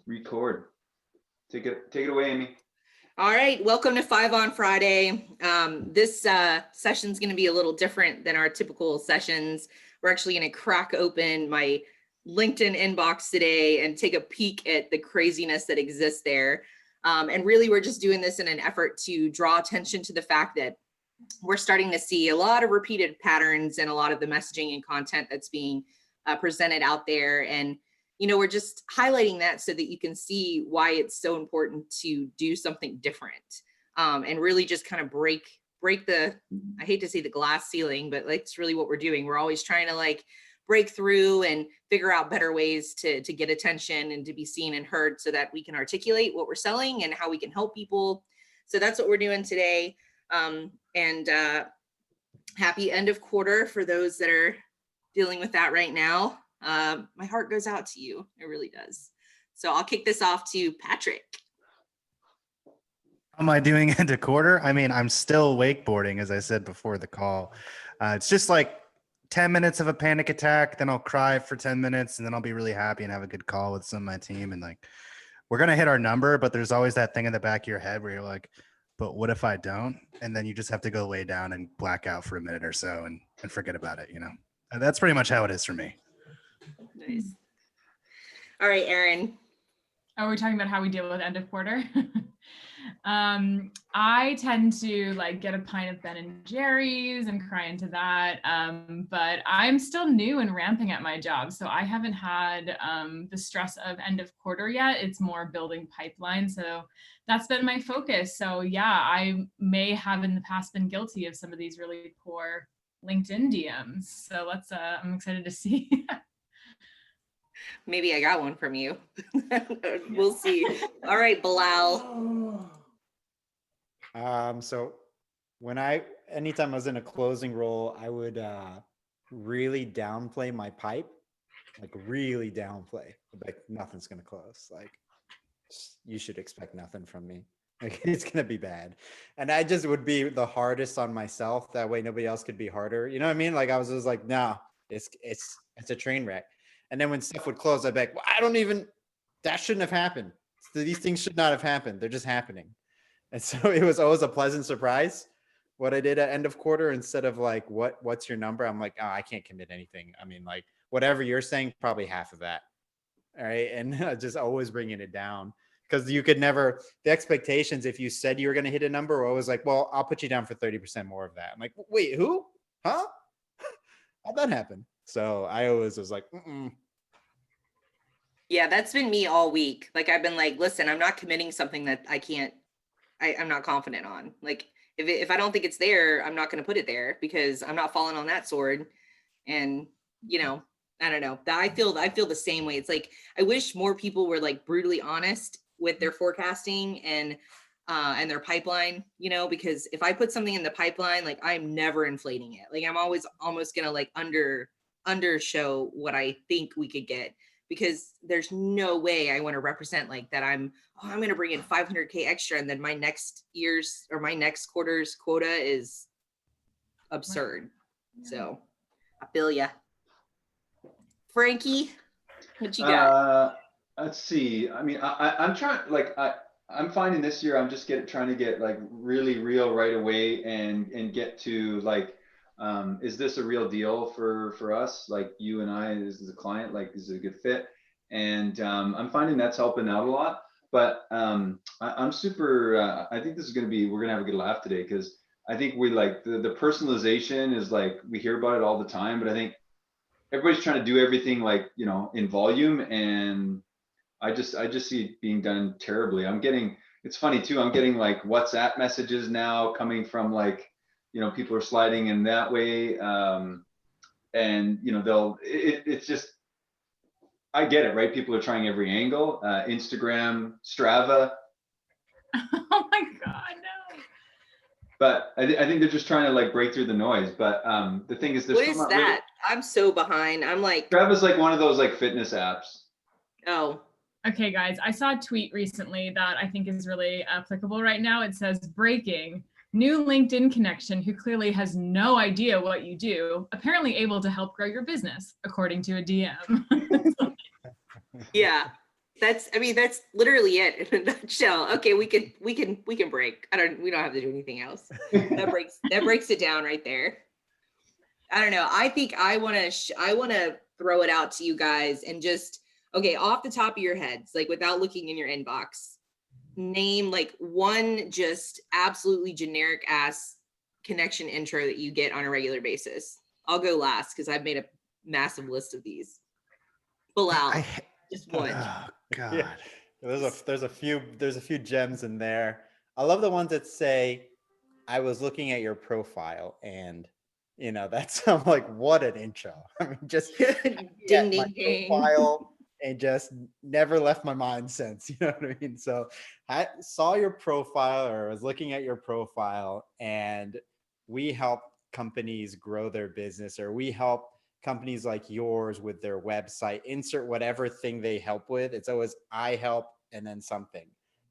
record. Take it away, Amy. All right, welcome to Five on Friday. This session is going to be a little different than our typical sessions. We're actually going to crack open my LinkedIn inbox today and take a peek at the craziness that exists there. And really, we're just doing this in an effort to draw attention to the fact that we're starting to see a lot of repeated patterns in a lot of the messaging and content that's being presented out there. And we're just highlighting that so that you can see why it's so important to do something different, and really just kind of break the, I hate to say the glass ceiling, but that's really what we're doing. We're always trying to break through and figure out better ways to get attention and to be seen and heard so that we can articulate what we're selling and how we can help people. So that's what we're doing today. And happy end of quarter for those that are dealing with that right now. My heart goes out to you. It really does. So I'll kick this off to Patrick. How am I doing end of quarter? I mean, I'm still wakeboarding, as I said before the call. It's just like 10 minutes of a panic attack. Then I'll cry for 10 minutes and then I'll be really happy and have a good call with some of my team. And we're going to hit our number, but there's always that thing in the back of your head where you're like, but what if I don't? And then you just have to go lay down and black out for a minute or so and forget about it. And that's pretty much how it is for me. Nice. All right, Erin. Are we talking about how we deal with end of quarter? I tend to get a pint of Ben and Jerry's and cry into that. But I'm still new and ramping at my job. So I haven't had the stress of end of quarter yet. It's more building pipeline. So that's been my focus. So yeah, I may have in the past been guilty of some of these really poor LinkedIn DMs. So I'm excited to see. Maybe I got one from you. We'll see. All right, Bilal. So anytime I was in a closing role, I would really downplay my pipe, really downplay. Nothing's gonna close. You should expect nothing from me. It's gonna be bad, and I just would be the hardest on myself. That way, nobody else could be harder. You know what I mean? I was just like, no, it's a train wreck. And then when stuff would close, I'd be like, well, that shouldn't have happened. These things should not have happened. They're just happening. And so it was always a pleasant surprise what I did at end of quarter. Instead of what's your number? I'm like, oh, I can't commit anything. I mean, whatever you're saying, probably half of that. All right. And just always bringing it down, because you could never, the expectations, if you said you were going to hit a number, were always like, well, I'll put you down for 30% more of that. I'm like, wait, who? Huh? How'd that happen? So I always was like, mm-mm. Yeah, that's been me all week. I've been listen, I'm not committing something that I'm not confident on. If I don't think it's there, I'm not going to put it there because I'm not falling on that sword. And, I don't know. I feel the same way. It's I wish more people were brutally honest with their forecasting and their pipeline, because if I put something in the pipeline, I'm never inflating it. I'm always almost going to undershow what I think we could get, because there's no way I want to represent that I'm going to bring in 500K extra and then my next year's or my next quarter's quota is absurd. Yeah. So I feel ya. Frankie, what you got? Let's see. I mean, I'm trying, I'm finding this year, I'm just trying to get really real right away and get to is this a real deal for us? You and I, as a client, is it a good fit? And I'm finding that's helping out a lot. But I'm super, I think this is we're going to have a good laugh today, because I think we the personalization is we hear about it all the time, but I think everybody's trying to do everything in volume, and I just see it being done terribly. It's funny too, I'm getting WhatsApp messages now coming from people are sliding in that way. And it's just, I get it, right? People are trying every angle, Instagram, Strava. Oh my God, no. But I think they're just trying to break through the noise. But the thing is, what is that? Really, I'm so behind. I'm Strava's one of those fitness apps. Oh. Okay, guys, I saw a tweet recently that I think is really applicable right now. It says, breaking, new LinkedIn connection who clearly has no idea what you do, apparently able to help grow your business, according to a DM. Yeah. I mean, that's literally it in a nutshell. Okay, we can break. We don't have to do anything else. That breaks it down right there. I don't know. I think I want to throw it out to you guys and just, okay, off the top of your heads, like without looking in your inbox, name like one just absolutely generic ass connection intro that you get on a regular basis. I'll go last because I've made a massive list of these. Bilal, just one. Oh God. Yeah. There's a few gems in there. I love the ones that say, I was looking at your profile and that's I'm like, what an intro. I mean, just Ding, get my ding, ding. profile and just never left my mind since. You know what I mean? So I saw your profile or was looking at your profile, and we help companies grow their business, or we help companies like yours with their website. Insert whatever thing they help with. It's always I help and then something.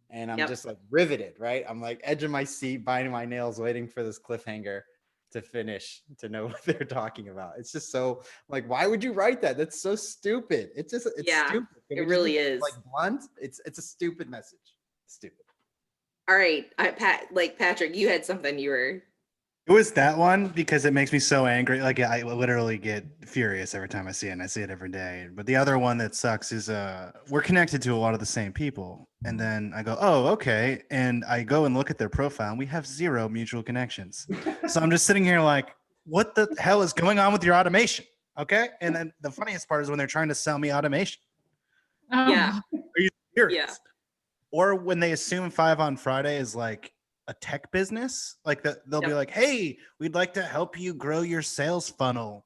And I'm Yep. just like riveted, right? I'm like edge of my seat, biting my nails, waiting for this cliffhanger to finish to know what they're talking about. It's just so like, why would you write that? That's so stupid. It's Yeah, stupid. Can it we just really be, is. like blunt. It's a stupid message. Stupid. All right, Patrick, you had something you were. It was that one because it makes me so angry. Like I literally get furious every time I see it, and I see it every day. But the other one that sucks is we're connected to a lot of the same people. And then I go, oh, okay. And I go and look at their profile and we have 0 mutual connections. So I'm just sitting here like, what the hell is going on with your automation? Okay. And then the funniest part is when they're trying to sell me automation. Oh, Yeah. Are you serious? Yeah. Or when they assume 5 on Friday is like a tech business, like they'll be Yep. like, hey, we'd like to help you grow your sales funnel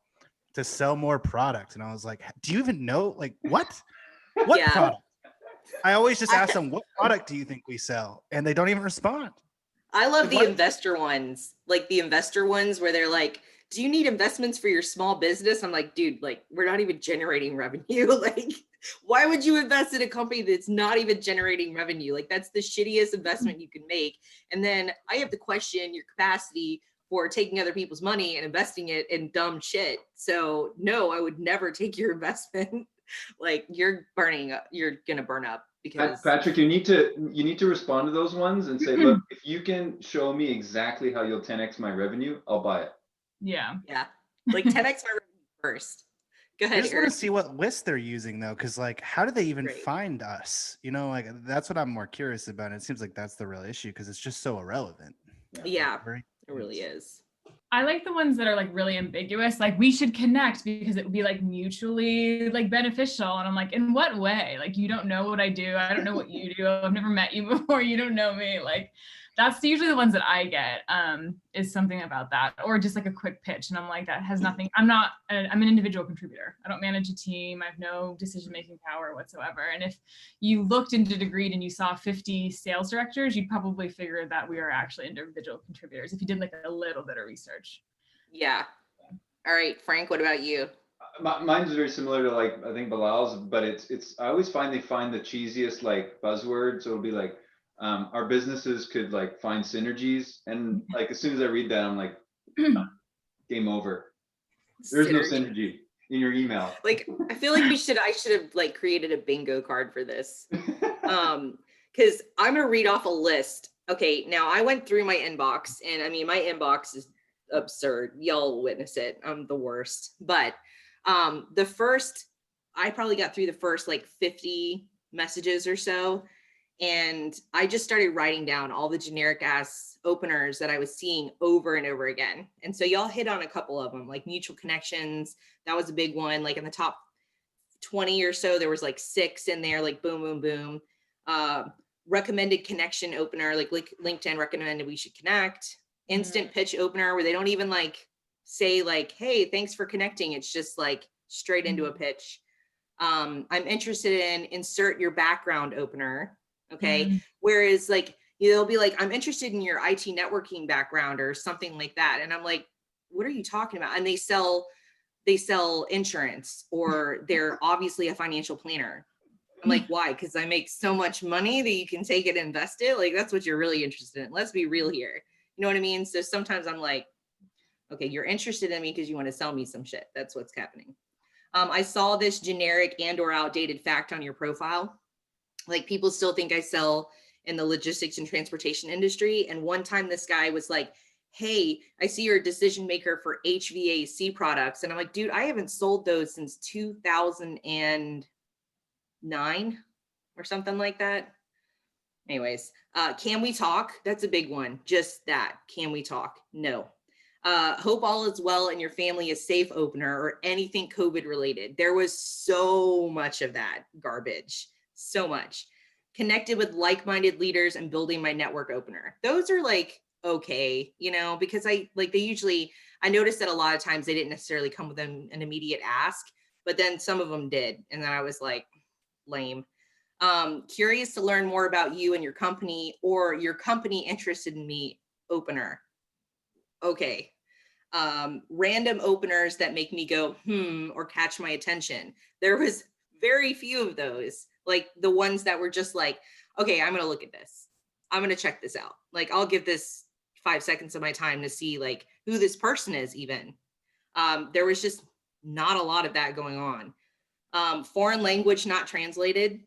to sell more product. And I was like, do you even know, like, what Yeah. product? I always just ask them, what product do you think we sell? And they don't even respond. I love the What? investor ones, like the investor ones where they're like, do you need investments for your small business? I'm like, dude, like we're not even generating revenue. Like, why would you invest in a company that's not even generating revenue? Like that's the shittiest investment you can make. And then I have to question your capacity for taking other people's money and investing it in dumb shit. So no, I would never take your investment. Like you're gonna burn up because Patrick, you need to respond to those ones and say, look, if you can show me exactly how you'll 10x my revenue, I'll buy it. yeah. yeah, like 10x my revenue first. Go I ahead, just want Eric. to see what list they're using though, because like, how do they even Right. find us? You know, like that's what I'm more curious about. It seems like that's the real issue because it's just so irrelevant. Yeah, Very- it really is. I like the ones that are like really ambiguous, like we should connect because it would be like mutually like beneficial. And I'm like, in what way? Like, you don't know what I do. I don't know what you do. I've never met you before. You don't know me. Like, that's usually the ones that I get, is something about that, or just like a quick pitch. And I'm like, that has nothing. I'm an individual contributor. I don't manage a team. I have no decision-making power whatsoever. And if you looked into Degreed and you saw 50 sales directors, you'd probably figure that we are actually individual contributors if you did like a little bit of research. Yeah. All right, Frank, what about you? Mine's very similar to like I think Bilal's, but it's I always find they find the cheesiest like buzzword. So it'll be like our businesses could like find synergies, and like as soon as I read that, I'm like, game over. There's no synergy in your email. Like, I feel like I should have like created a bingo card for this. Because I'm gonna read off a list. Okay, now I went through my inbox, and I mean my inbox is absurd. Y'all witness it. I'm the worst. But I probably got through the first like 50 messages or so. And I just started writing down all the generic ass openers that I was seeing over and over again. And so y'all hit on a couple of them, like mutual connections. That was a big one. Like in the top 20 or so, there was like 6 in there, like boom, boom, boom. Recommended connection opener, like LinkedIn recommended we should connect. Instant pitch opener, where they don't even like say like, hey, thanks for connecting. It's just like straight into a pitch. I'm interested in insert your background opener. Okay. Whereas like, they'll be like, I'm interested in your IT networking background or something like that. And I'm like, what are you talking about? And they sell insurance, or they're obviously a financial planner. I'm like, why? Because I make so much money that you can take it and invest it. Like, that's what you're really interested in. Let's be real here. You know what I mean? So sometimes I'm like, okay, you're interested in me because you want to sell me some shit. That's what's happening. I saw this generic and or outdated fact on your profile. Like people still think I sell in the logistics and transportation industry. And one time this guy was like, hey, I see you're a decision maker for HVAC products. And I'm like, dude, I haven't sold those since 2009 or something like that. Anyways, can we talk? That's a big one. Just that. Can we talk? No. Hope all is well and your family is safe opener or anything COVID related. There was so much of that garbage. So much. Connected with like-minded leaders and building my network opener. Those are like, okay, you know, because I noticed that a lot of times they didn't necessarily come with an immediate ask, but then some of them did. And then I was like, lame. Curious to learn more about you and your company, or your company interested in me opener. Okay. Random openers that make me go, or catch my attention. There was very few of those, like the ones that were just like, okay, I'm going to look at this. I'm going to check this out. Like, I'll give this 5 seconds of my time to see like who this person is even. There was just not a lot of that going on. Foreign language not translated.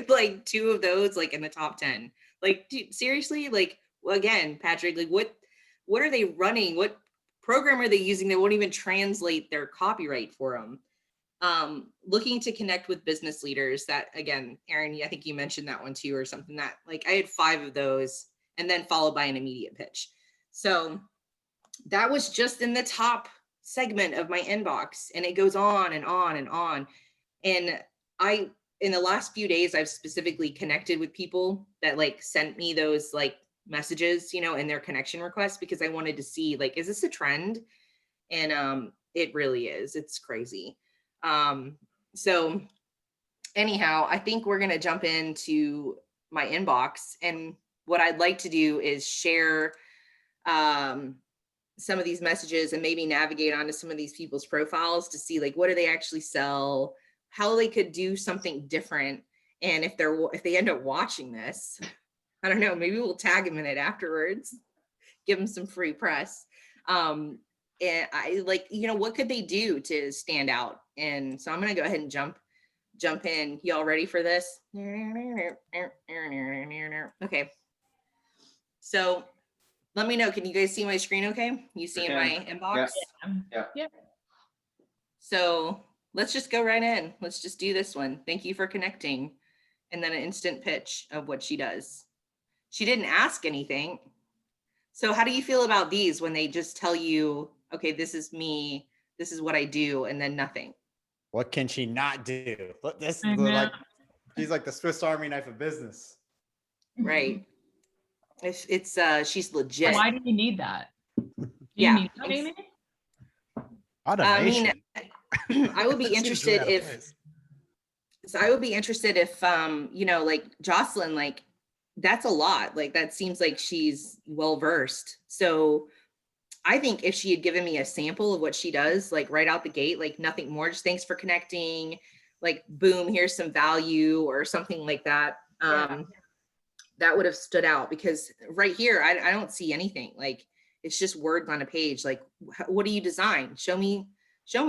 Like 2 of those, like in the top 10. Like, dude, seriously, like, again, Patrick, like what are they running? What program are they using that won't even translate their copyright for them? Looking to connect with business leaders. That, again, Aaron, I think you mentioned that one too, or something. That, like, I had 5 of those, and then followed by an immediate pitch. So that was just in the top segment of my inbox, and it goes on and on and on. And in the last few days, I've specifically connected with people that like sent me those like messages, you know, in their connection requests, because I wanted to see like, is this a trend? And it really is. It's crazy. So anyhow, I think we're going to jump into my inbox, and what I'd like to do is share some of these messages and maybe navigate onto some of these people's profiles to see like, what do they actually sell, how they could do something different. And if they end up watching this, I don't know, maybe we'll tag them in it afterwards, give them some free press. And I like, you know, what could they do to stand out? And so I'm going to go ahead and jump in. Y'all ready for this? Okay. So let me know. Can you guys see my screen okay? You see in my inbox? Yeah. So let's just go right in. Let's just do this one. Thank you for connecting. And then an instant pitch of what she does. She didn't ask anything. So how do you feel about these when they just tell you, okay, this is me, this is what I do, and then nothing? What can she not do? Look, this I know. like she's like the Swiss Army knife of business. Right. It's she's legit. Why do you need that? Do you Yeah. need that, Amy? Automation. I mean, I would be That seems interested really out of if, place. so I would be interested if, you know, like Jocelyn, like that's a lot. Like that seems like she's well-versed. So I think if she had given me a sample of what she does, like right out the gate, like nothing more, just thanks for connecting, like boom, here's some value or something like that. That would have stood out, because right here, I don't see anything. Like it's just words on a page. Like, what do you design? Show me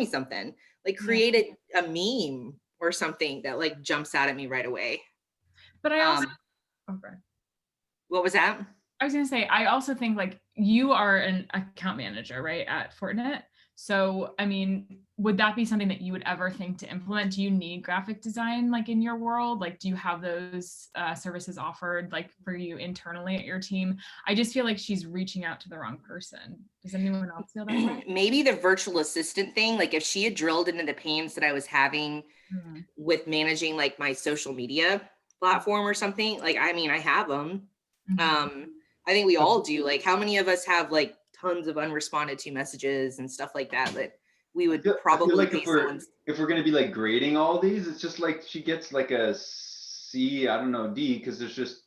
something. Like create a meme or something that like jumps out at me right away. But I also, okay. What was that? I was gonna say, I also think like you are an account manager, right, at Fortinet. So, I mean, would that be something that you would ever think to implement? Do you need graphic design like in your world? Like, do you have those services offered like for you internally at your team? I just feel like she's reaching out to the wrong person. Does anyone else feel that way? Maybe the virtual assistant thing, like if she had drilled into the pains that I was having with managing like my social media platform or something, like, I mean, I have them. I think we all do. Like, how many of us have like tons of unresponded to messages and stuff like that we would probably I feel like pay if we're gonna be like grading all these, it's just like she gets like a C, I don't know, D, because there's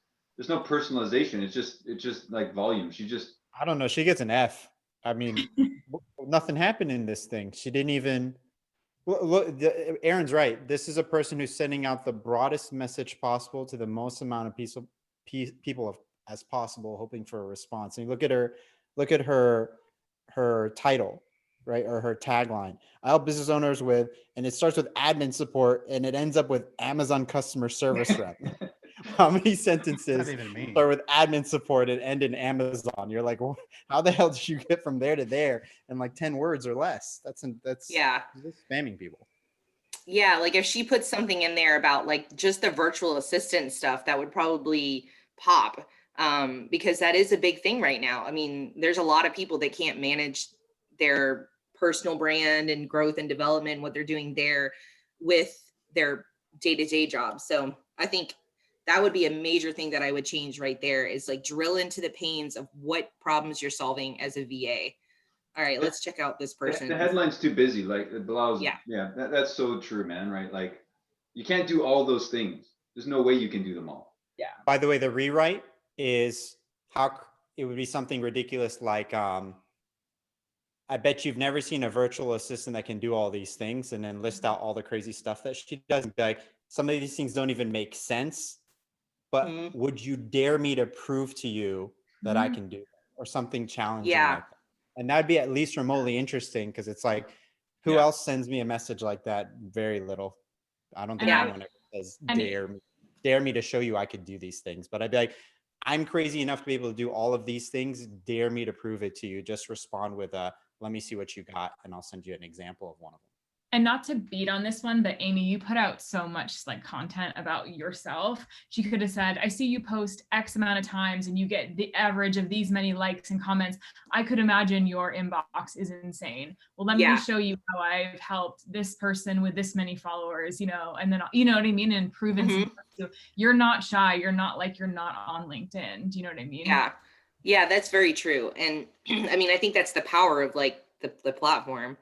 no personalization. It's just like volume. I don't know. She gets an F. I mean, nothing happened in this thing. She didn't even look. Aaron's right. This is a person who's sending out the broadest message possible to the most amount of people as possible, hoping for a response. And you look at her title. right? Or her tagline. I help business owners with, and it starts with admin support and it ends up with Amazon customer service rep. How many What does that sentences even mean? start with admin support and end in Amazon? You're like, how the hell did you get from there to there in like 10 words or less? That's Yeah. just spamming people. Yeah, like if she puts something in there about like just the virtual assistant stuff, that would probably pop. Because that is a big thing right now. I mean, there's a lot of people that can't manage their personal brand and growth and development, what they're doing there with their day-to-day jobs. So I think that would be a major thing that I would change right there, is like drill into the pains of what problems you're solving as a VA. All right, let's check out this person. The headline's too busy. Like Bilal's, Yeah. yeah, that's so true, man. Right? Like, you can't do all those things. There's no way you can do them all. By the way, the rewrite is it would be something ridiculous like, I bet you've never seen a virtual assistant that can do all these things, and then list out all the crazy stuff that she does. And be like, some of these things don't even make sense, but Mhm. would you dare me to prove to you that I can do it? Or something challenging Yeah. like that? And that'd be at least remotely interesting, because it's like, who Yeah. else sends me a message like that? Very little. I don't think Yeah. anyone ever says And- dare me to show you I could do these things. But I'd be like, I'm crazy enough to be able to do all of these things. Dare me to prove it to you. Just respond with a, let me see what you got, and I'll send you an example of one of them. And not to beat on this one, but Amy, you put out so much like content about yourself. She could have said, I see you post X amount of times and you get the average of these many likes and comments. I could imagine your inbox is insane. Well, let Yeah. me show you how I've helped this person with this many followers, and then, you know what I mean? And proven some stuff too. You're not shy. You're not like, you're not on LinkedIn. Do you know what I mean? Yeah. Yeah, that's very true. And I mean, I think that's the power of like the platform.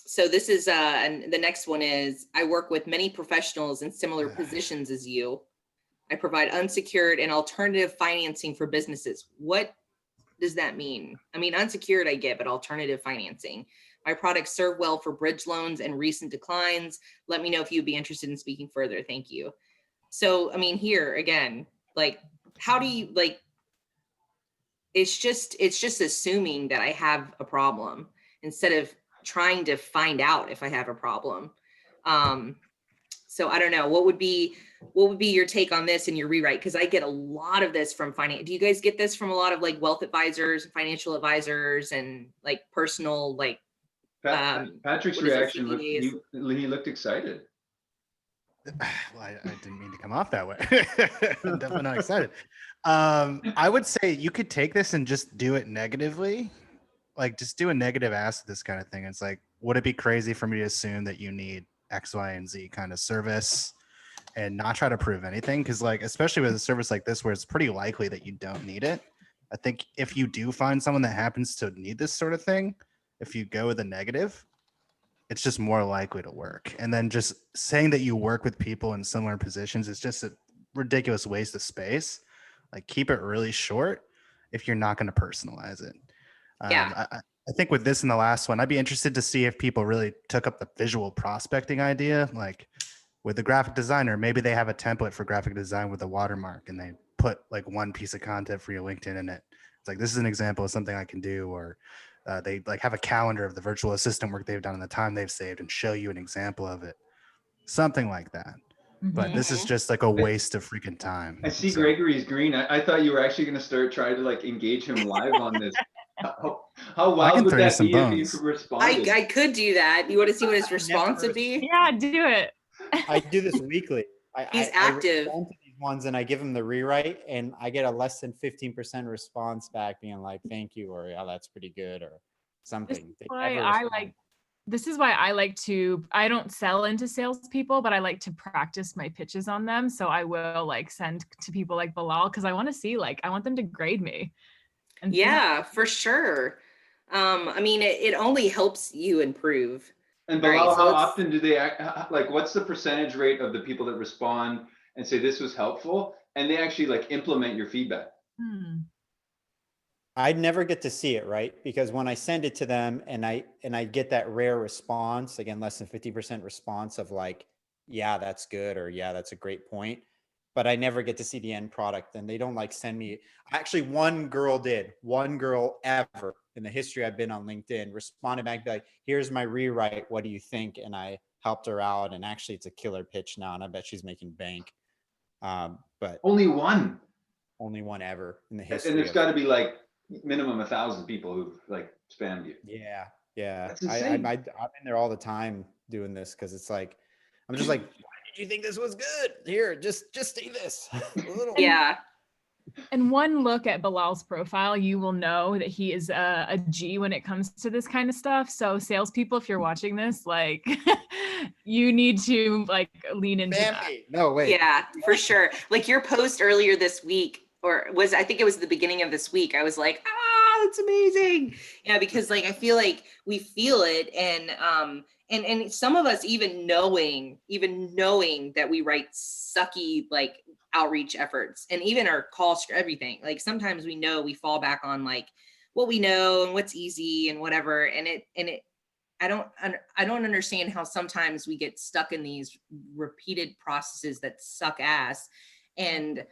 So this is and the next one is, I work with many professionals in similar positions as you. I provide unsecured and alternative financing for businesses. What does that mean? I mean, unsecured I get, but alternative financing. My products serve well for bridge loans and recent declines. Let me know if you'd be interested in speaking further. Thank you. So, I mean, here again, like, how do you like, it's just assuming that I have a problem instead of trying to find out if I have a problem. So I don't know, what would be your take on this and your rewrite? Because I get a lot of this from finance. Do you guys get this from a lot of like wealth advisors and financial advisors and like personal, like, Patrick's what is it, reaction looked, CPAs? he looked excited. Well, I didn't mean to come off that way. I'm definitely not excited. I would say you could take this and just do it negatively. Like, just do a negative ask this kind of thing. It's like, would it be crazy for me to assume that you need X, Y, and Z kind of service and not try to prove anything? Because, like, especially with a service like this, where it's pretty likely that you don't need it. I think if you do find someone that happens to need this sort of thing, if you go with a negative, it's just more likely to work. And then just saying that you work with people in similar positions is just a ridiculous waste of space. Like, keep it really short if you're not going to personalize it. Yeah. I think with this and the last one, I'd be interested to see if people really took up the visual prospecting idea. Like with the graphic designer, maybe they have a template for graphic design with a watermark and they put like one piece of content for your LinkedIn in it. It's like, this is an example of something I can do. Or they like have a calendar of the virtual assistant work they've done and the time they've saved and show you an example of it. Something like that. But this is just like a waste of freaking time. I see So- Gregory's green. I thought you were actually going to start trying to like engage him live on this. How I can wild would throw you that some be if bones. you responded? I could do that. You want to see what his response would be? Yeah, do it. I do this weekly. He's I active. respond to these ones and I give them the rewrite, and I get a less than 15% response back being like, thank you, or yeah, that's pretty good, or something. They never respond. This is why I like to, I don't sell into salespeople, but I like to practice my pitches on them. So I will like send to people like Bilal, because I want to see, like, I want them to grade me. And see- Yeah, for sure. I mean, it only helps you improve. And All right, Bilal, so how let's- often do they act, like, what's the percentage rate of the people that respond and say this was helpful and they actually like implement your feedback? I never get to see it, right? Because when I send it to them and I get that rare response, again, less than 50% response of like, yeah, that's good, or yeah, that's a great point. but I never get to see the end product. And they don't like send me. Actually, one girl did. One girl ever in the history I've been on LinkedIn responded back like, "Here's my rewrite. What do you think?" And I helped her out. And actually, it's a killer pitch now, and I bet she's making bank. But Only one. only one ever in the And history. there's of- got to be like minimum 1,000 people who've like spammed you. Yeah, yeah. That's insane. I'm in there all the time doing this because it's like, I'm just like, why did you think this was good? Here, just see this. A little. Yeah. And one look at Bilal's profile, you will know that he is a G when it comes to this kind of stuff. So salespeople, if you're watching this, like you need to like lean into that. Bambi. No, wait. Yeah, for sure. Like your post earlier this week, or was, I think it was the beginning of this week, I was like, that's amazing. Yeah, because like I feel like we feel it, and some of us even knowing that we write sucky like outreach efforts, and even our calls, everything. Like sometimes we know we fall back on like what we know and what's easy and whatever, and it I don't understand how sometimes we get stuck in these repeated processes that suck ass. And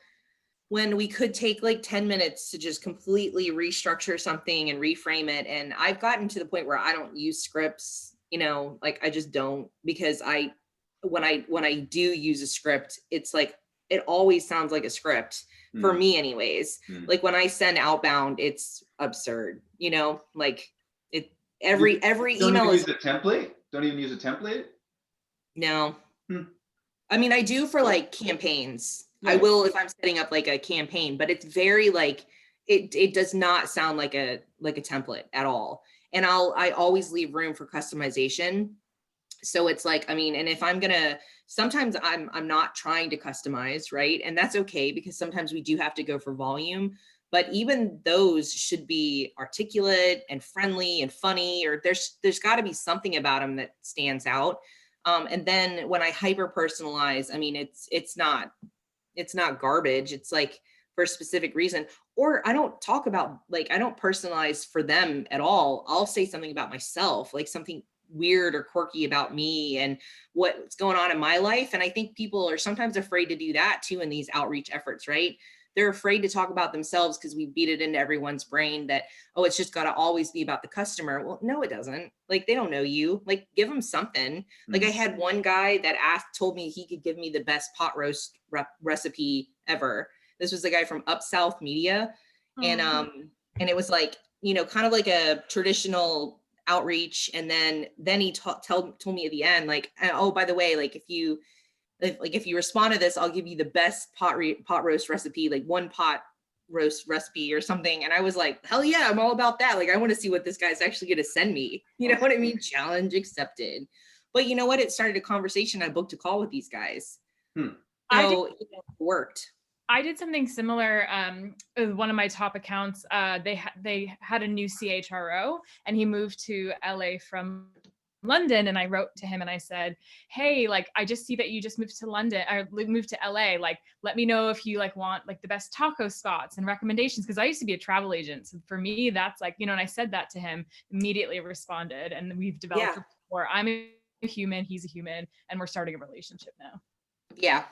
when we could take like 10 minutes to just completely restructure something and reframe it. And I've gotten to the point where I don't use scripts, like I just don't, because when I do use a script, it's like, it always sounds like a script for me anyways. Like when I send outbound, it's absurd, like every Don't email even is use a template. Don't even use a template. no. Hmm. I mean, I do for like campaigns. I Yeah. will if I'm setting up like a campaign, but it's very like it does not sound like a template at all. And I always leave room for customization. So it's like, I mean, and if I'm gonna, sometimes I'm not trying to customize, right? And that's okay, because sometimes we do have to go for volume. But even those should be articulate and friendly and funny, or there's got to be something about them that stands out. And then when I hyper personalize, I mean, it's not garbage. It's like for a specific reason. Or I don't talk about, like, I don't personalize for them at all. I'll say something about myself, like something weird or quirky about me and what's going on in my life. And I think people are sometimes afraid to do that too in these outreach efforts, right? They're afraid to talk about themselves because we beat it into everyone's brain that, oh, it's just got to always be about the customer. Well, no, it doesn't. Like, they don't know you. Like, give them something. Like I had one guy that told me he could give me the best pot roast recipe ever. This was the guy from Up South Media. And it was like, kind of like a traditional outreach. And then he told me at the end, like, oh, by the way, like if you respond to this, I'll give you the best pot roast recipe, like one pot roast recipe or something. And I was like, hell yeah, I'm all about that. Like, I want to see what this guy's actually going to send me. You know what I mean? Challenge accepted. But you know what? It started a conversation. I booked a call with these guys. So it worked. I did something similar with one of my top accounts. They had a new CHRO, and he moved to LA from London. And I wrote to him and I said, hey, like, I just see that you just moved to London or moved to LA. Like, let me know if you like want like the best taco spots and recommendations. Cause I used to be a travel agent. So for me, that's like, and I said that to him, immediately responded, and we've developed rapport. I'm a human, he's a human, and we're starting a relationship now. Yeah.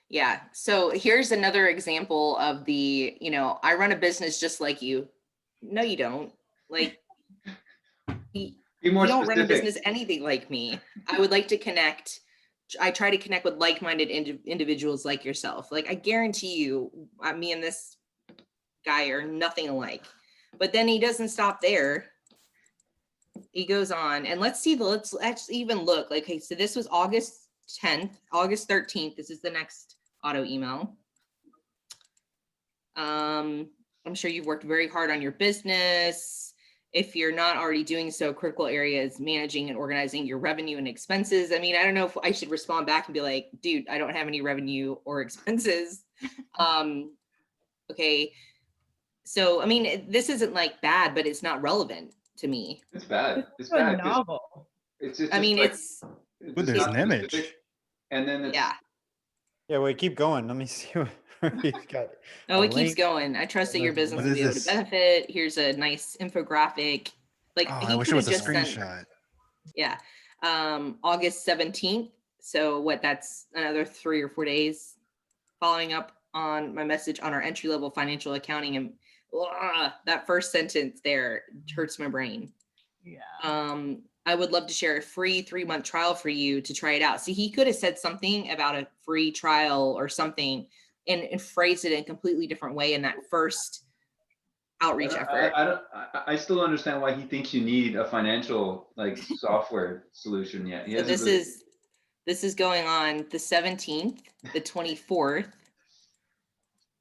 Yeah. So here's another example of the, I run a business just like you. No, you don't. Like, Be more you don't specific. run a business anything like me. I would like to connect. I try to connect with like-minded individuals like yourself. Like, I guarantee you, me and this guy are nothing alike. But then he doesn't stop there. He goes on, and let's actually even look. Like, okay, so this was August 10th, August 13th. This is the next auto email. I'm sure you've worked very hard on your business. If you're not already doing so, critical areas, managing and organizing your revenue and expenses. I mean, I don't know if I should respond back and be like, dude, I don't have any revenue or expenses. Okay. So, I mean, this isn't like bad, but it's not relevant to me. It's bad. It's a bad. novel. It's I mean, like, it's there's not an image. specific. And then it's, Yeah, wait, keep going. Let me see what he's got. Oh, A it keeps link. going. I trust that your business What will is be able this? to benefit. Here's a nice infographic. Like, Oh, he I wish it could was have a just sent, screenshot. yeah. August 17th. So what, that's another 3 or 4 days. following up on my message on our entry level financial accounting, and that first sentence there hurts my brain. Yeah. I would love to share a free 3-month trial for you to try it out. See, he could have said something about a free trial or something and phrased it in a completely different way in that first outreach effort. I still don't understand why he thinks you need a financial like software solution yet. He So hasn't really. this is going on the 17th, the 24th,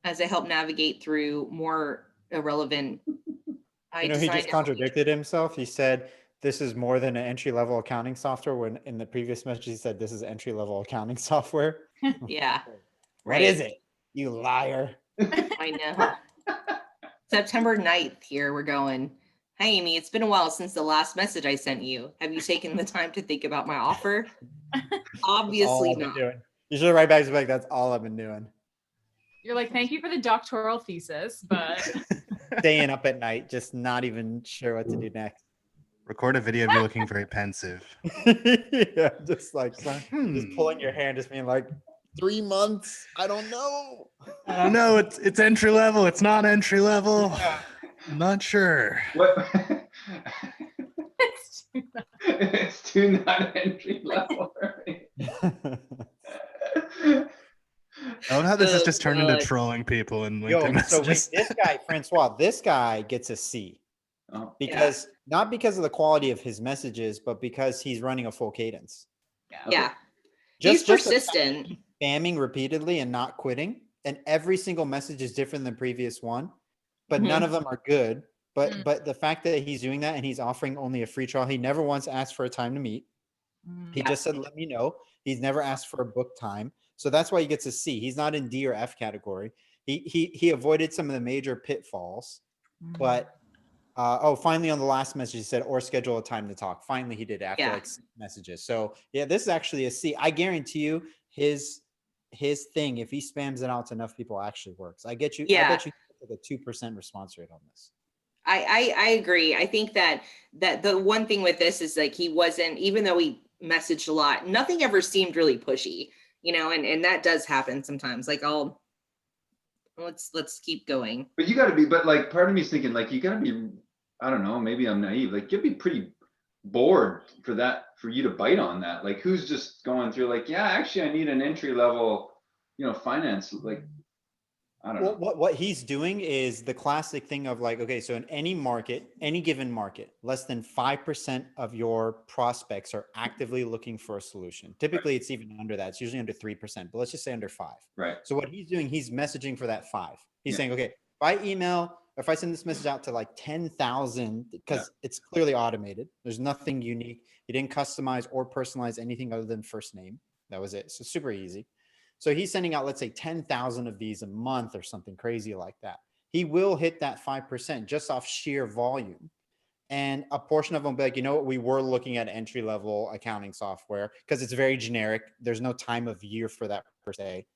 as I help navigate through more irrelevant. He just contradicted himself. He said this is more than an entry-level accounting software, when in the previous message he said this is entry-level accounting software. Yeah. What is it? You liar. I know. September 9th, here we're going. Hi, Amy. It's been a while since the last message I sent you. Have you taken the time to think about my offer? Obviously not. You should write back to like, that's all I've been doing. You're like, thank you for the doctoral thesis, but Staying up at night, just not even sure what to do next. Record a video of you looking very pensive. Yeah, just pulling your hair, just being like, 3 months. I don't know. I don't know. It's entry level. It's not entry level. I'm not sure. What? it's too bad. It's too not entry level. Right? I love how this has Oh, just turned into God. trolling people in LinkedIn Yo, so messages. wait, this guy, Francois, this guy gets a C Oh, because not because of the quality of his messages, but because he's running a full cadence. Yeah. He's Just the fact persistent. that he's spamming repeatedly and not quitting, and every single message is different than the previous one, but none of them are good. But the fact that he's doing that and he's offering only a free trial, he never once asked for a time to meet. He just said, let me know. He's never asked for a book time. So that's why he gets a C. He's not in D or F category. He avoided some of the major pitfalls, but finally on the last message he said, or schedule a time to talk. Finally he did after like 6 messages. So yeah, this is actually a C. I guarantee you his thing, if he spams it out to enough people, actually works. I bet you like a 2% response rate on this. I agree. I think that the one thing with this is like he wasn't, even though he messaged a lot, nothing ever seemed really pushy, and that does happen sometimes. Like let's keep going. but you got to be. But like, part of me is thinking like you got to be. I don't know. Maybe I'm naive. Like you'd be pretty bored for you to bite on that. Like who's just going through like, yeah, actually I need an entry level, finance. Like I don't know. What he's doing is the classic thing of like, okay, so in any market, any given market, less than 5% of your prospects are actively looking for a solution. Typically, it's even under that. It's usually under 3%, but let's just say under 5. Right. So what he's doing, he's messaging for that 5. He's saying, okay, if I email, if I send this message out to like 10,000, because it's clearly automated. There's nothing unique. He didn't customize or personalize anything other than first name. That was it. So super easy. So he's sending out, let's say 10,000 of these a month or something crazy like that. He will hit that 5% just off sheer volume. And a portion of them will be like, you know what, we were looking at entry-level accounting software because it's very generic. There's no time of year for that per se.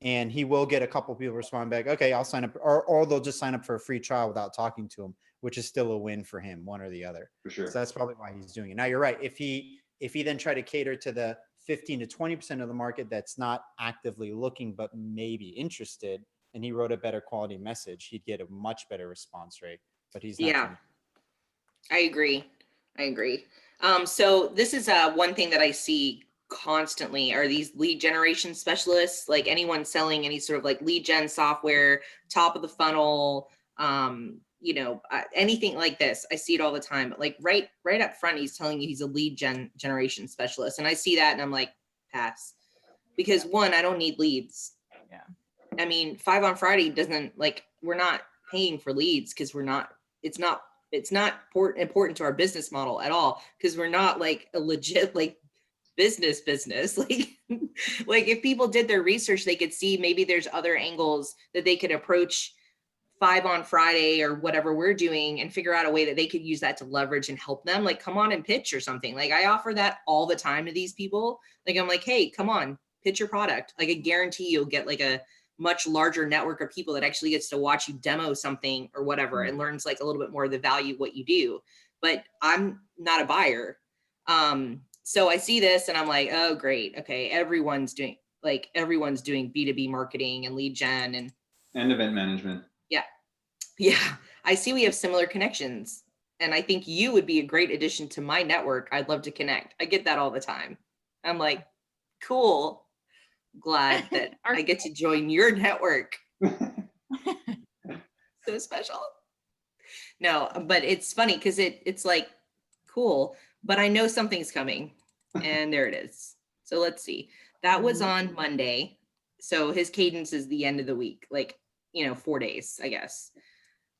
And he will get a couple people respond back, okay, I'll sign up, or they'll just sign up for a free trial without talking to him, which is still a win for him, one or the other. For sure. So that's probably why he's doing it. Now you're right. If he then tried to cater to the 15 to 20% of the market that's not actively looking but maybe interested, and he wrote a better quality message, he'd get a much better response rate. But he's not. I agree. So this is one thing that I see constantly are these lead generation specialists, like anyone selling any sort of like lead gen software, top of the funnel, anything like this. I see it all the time. Like right up front, he's telling you he's a lead generation specialist. And I see that and I'm like, pass. Because one, I don't need leads. Yeah. I mean, 5 on Friday doesn't, like, we're not paying for leads because it's not important to our business model at all. Because we're not like a legit like business. Like if people did their research, they could see maybe there's other angles that they could approach 5 on Friday or whatever we're doing and figure out a way that they could use that to leverage and help them. Like, come on and pitch or something. Like I offer that all the time to these people. Like, I'm like, hey, come on, pitch your product. Like I guarantee you'll get like a much larger network of people that actually gets to watch you demo something or whatever and learns like a little bit more of the value of what you do. But I'm not a buyer. So I see this and I'm like, oh, great. Okay. Everyone's doing, like everyone's doing B2B marketing and lead gen And event management. yeah, I see we have similar connections. And I think you would be a great addition to my network. I'd love to connect. I get that all the time. I'm like, cool. Glad that I get to join your network. So special. No, but it's funny because it's like cool, but I know something's coming. And there it is. So let's see. That was on Monday. So his cadence is the end of the week, like, 4 days, I guess.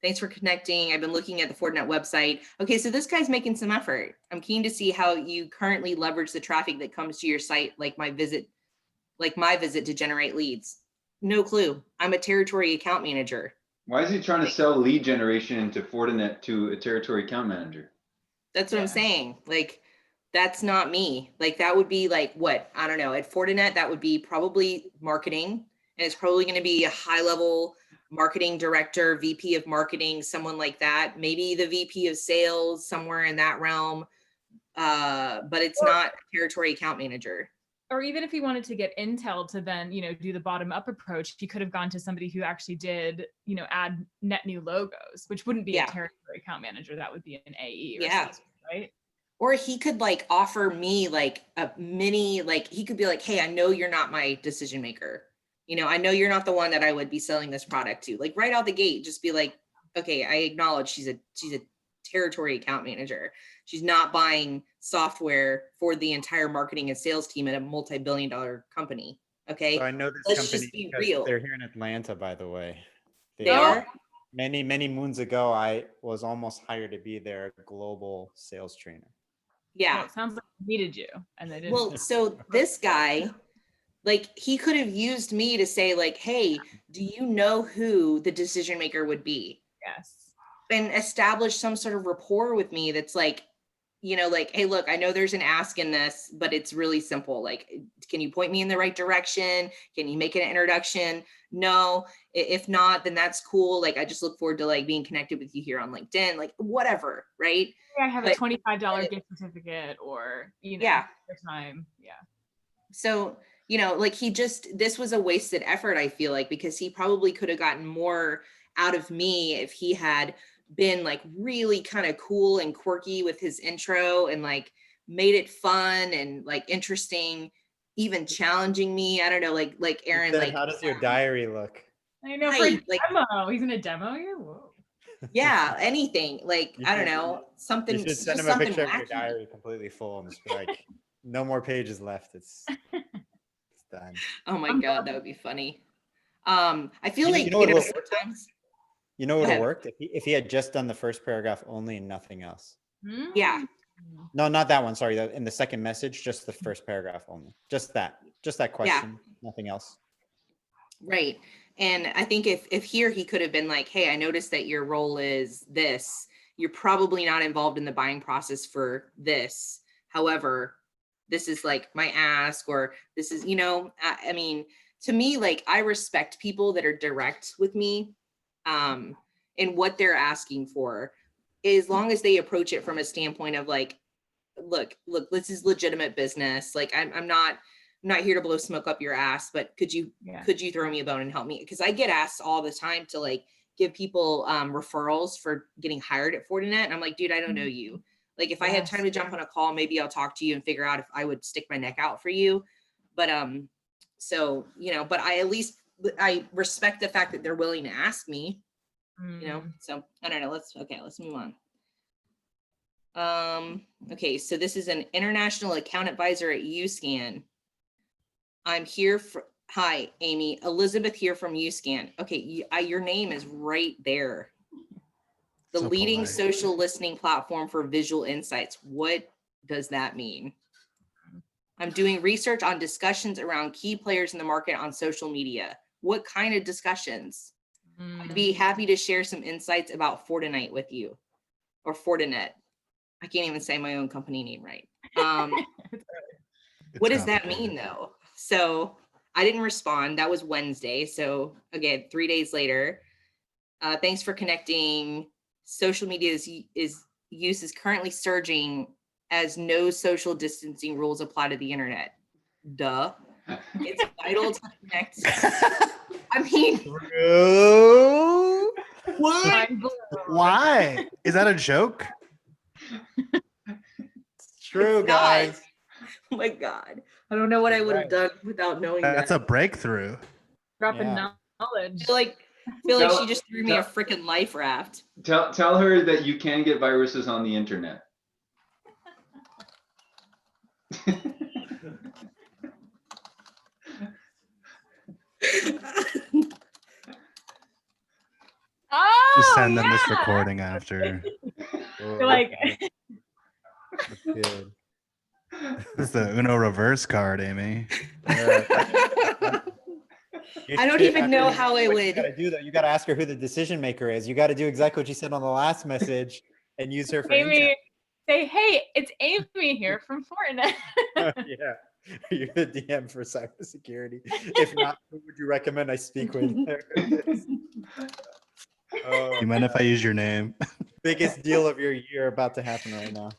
Thanks for connecting. I've been looking at the Fortinet website. Okay, so this guy's making some effort. I'm keen to see how you currently leverage the traffic that comes to your site, like my visit to generate leads. No clue. I'm a territory account manager. Why is he trying to sell lead generation into Fortinet to a territory account manager? That's what I'm saying. Like, that's not me. Like, that would be like what? I don't know. At Fortinet, that would be probably marketing. And it's probably going to be a high level marketing director, VP of marketing, someone like that. Maybe the VP of sales, somewhere in that realm. But it's not territory account manager. Or even if he wanted to get intel to then, do the bottom up approach, he could have gone to somebody who actually did, add net new logos, which wouldn't be a territory account manager. That would be an AE or something, right? Or he could like offer me like a mini, like he could be like, hey, I know you're not my decision maker. I know you're not the one that I would be selling this product to. Like right out the gate, just be like, okay, I acknowledge she's a territory account manager. She's not buying software for the entire marketing and sales team at a multi-billion-dollar company. Okay. So I know this Let's company just be because real. they're here in Atlanta, by the way. They are? Many, many moons ago, I was almost hired to be their global sales trainer. Yeah. Well, it sounds like they needed you and they didn't. Well, so this guy, like he could have used me to say like, hey, do you know who the decision maker would be? Yes. And establish some sort of rapport with me that's like, like, hey, look, I know there's an ask in this, but it's really simple. Like, can you point me in the right direction? Can you make an introduction? No, if not, then that's cool. Like, I just look forward to like being connected with you here on LinkedIn, like whatever, right? I have a $25 gift certificate or, yeah, time. Yeah. So, like this was a wasted effort, I feel like, because he probably could have gotten more out of me if he had been like really kind of cool and quirky with his intro and like made it fun and like interesting, even challenging me. I don't know, like Aaron, Said, like, how does your diary look? I know, for a demo. He's in a demo here. Whoa. Yeah, anything like You I don't should- know, something. You should send just him a something picture of your wacky. diary completely full and just be like, no more pages left. It's done. Oh my god, that would be funny. I feel like sometimes. You know what Go would have ahead. worked if he had just done the first paragraph only and nothing else. Yeah. No, not that one. Sorry, in the second message, just the first paragraph only. Just that question, nothing else. Right. And I think if here he could have been like, hey, I noticed that your role is this. You're probably not involved in the buying process for this. However, this is like my ask, or this is, I mean, to me, like I respect people that are direct with me in what they're asking for, as long as they approach it from a standpoint of like, look, this is legitimate business. Like I'm not here to blow smoke up your ass, but could you throw me a bone and help me? Because I get asked all the time to like give people referrals for getting hired at Fortinet. And I'm like, dude, I don't know you. Like if I had time to jump on a call, maybe I'll talk to you and figure out if I would stick my neck out for you. But so, but I respect the fact that they're willing to ask me, so I don't know. Let's move on. Okay, so this is an international account advisor at UScan. I'm here for, hi, Amy, Elizabeth here from UScan. Okay, your name is right there. The So leading polite. social listening platform for visual insights. What does that mean? I'm doing research on discussions around key players in the market on social media. What kind of discussions? I'd be happy to share some insights about Fortinet with you, or Fortinet. I can't even say my own company name right. What does that mean though? So I didn't respond. That was Wednesday. So again, 3 days later, thanks for connecting. Social media use is currently surging as no social distancing rules apply to the internet. Duh. It's vital to connect. I mean, What? Mind blown. Why? Is that a joke? It's true, It's not. guys. oh my God. I don't know what I You're would have right. done without knowing That's that. a breakthrough. Dropping Yeah. knowledge. I feel like Tell- she just threw me a tell- freaking life raft. Tell her that you can get viruses on the internet. Oh, Just send them this yeah. recording after. You're like, That's good. This is the Uno reverse card, Amy. You I don't should- even know mean, how I what would. You gotta do that. You gotta ask her who the decision maker is. You gotta do exactly what she said on the last message and use her for Amy, say, hey, it's Amy here from Fortinet. intel. Yeah. You're the DM for cybersecurity. If not, who would you recommend I speak with? Oh, You mind if I use your name? biggest deal of your year about to happen right now.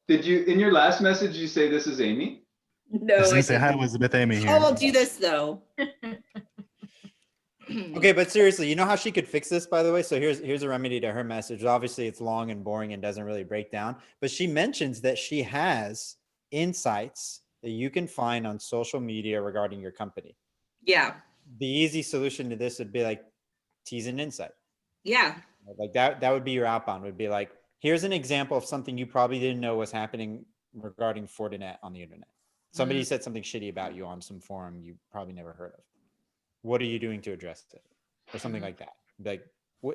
Did you, in your last message, you say this is Amy? No, I was I gonna say hi, didn't. Elizabeth Amy here. Oh, I'll do this though. Okay, but seriously, you know how she could fix this, by the way? So here's a remedy to her message. Obviously, it's long and boring and doesn't really break down, but she mentions that she has insights that you can find on social media regarding your company. Yeah. The easy solution to this would be like tease an insight. Yeah. Like that would be your outbound, would be like, here's an example of something you probably didn't know was happening regarding Fortinet on the internet. Somebody said something shitty about you on some forum you probably never heard of. What are you doing to address it? Or something like that. Like,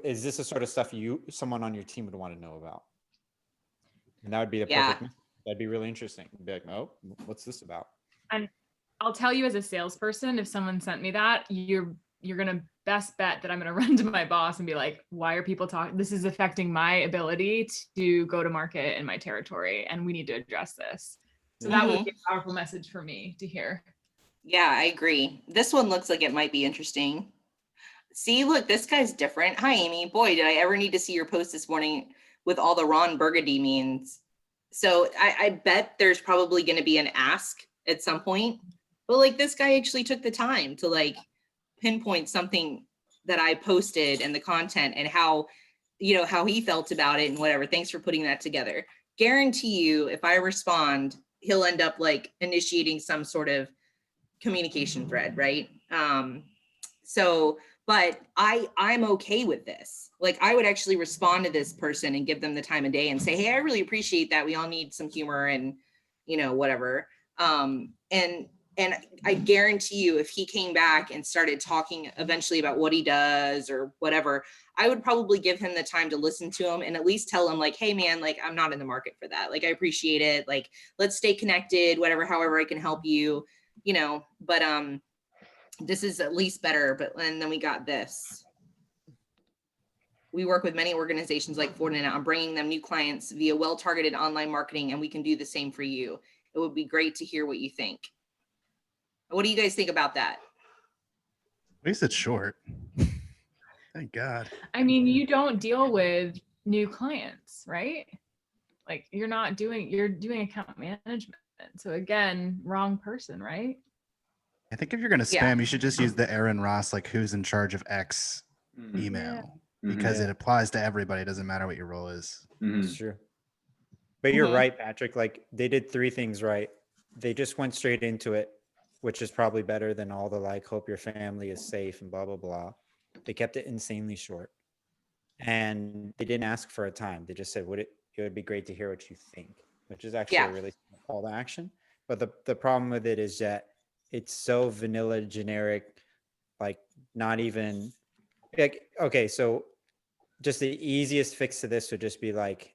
is this the sort of stuff someone on your team would want to know about? And that would be the Yeah. perfect. That'd be really interesting. Be like, oh, what's this about? I'll tell you as a salesperson, if someone sent me that, you're gonna best bet that I'm gonna run to my boss and be like, why are people talking? This is affecting my ability to go to market in my territory, and we need to address this. So that would be a powerful message for me to hear. Yeah, I agree. This one looks like it might be interesting. See, look, this guy's different. Hi, Amy. Boy, did I ever need to see your post this morning with all the Ron Burgundy memes. So I bet there's probably going to be an ask at some point. But like this guy actually took the time to like pinpoint something that I posted and the content and how, how he felt about it and whatever. Thanks for putting that together. Guarantee you, if I respond, he'll end up like initiating some sort of communication thread, right? But I'm okay with this. Like I would actually respond to this person and give them the time of day and say, hey, I really appreciate that. We all need some humor and, whatever. And I guarantee you, if he came back and started talking eventually about what he does or whatever, I would probably give him the time to listen to him and at least tell him like, hey man, like I'm not in the market for that. Like, I appreciate it. Like, let's stay connected, whatever, however I can help you, but this is at least better. And then we got this. We work with many organizations like Fortinet on bringing them new clients via well-targeted online marketing, and we can do the same for you. It would be great to hear what you think. What do you guys think about that? At least it's short. Thank God. I mean, you don't deal with new clients, right? Like you're doing account management. So again, wrong person, right? I think if you're gonna spam, Yeah. you should just use the Aaron Ross, like who's in charge of X Mhm. email, Mhm. because Yeah. it applies to everybody. It doesn't matter what your role is. Mhm. It's true. But you're Mhm. right, Patrick. Like they did 3 things right. They just went straight into it, which is probably better than all the like, hope your family is safe and blah, blah, blah. They kept it insanely short. And they didn't ask for a time. They just said, it would be great to hear what you think, which is actually Yeah. a really small call to action. But the problem with it is that it's so vanilla, generic, like not even like, okay, so just the easiest fix to this would just be like,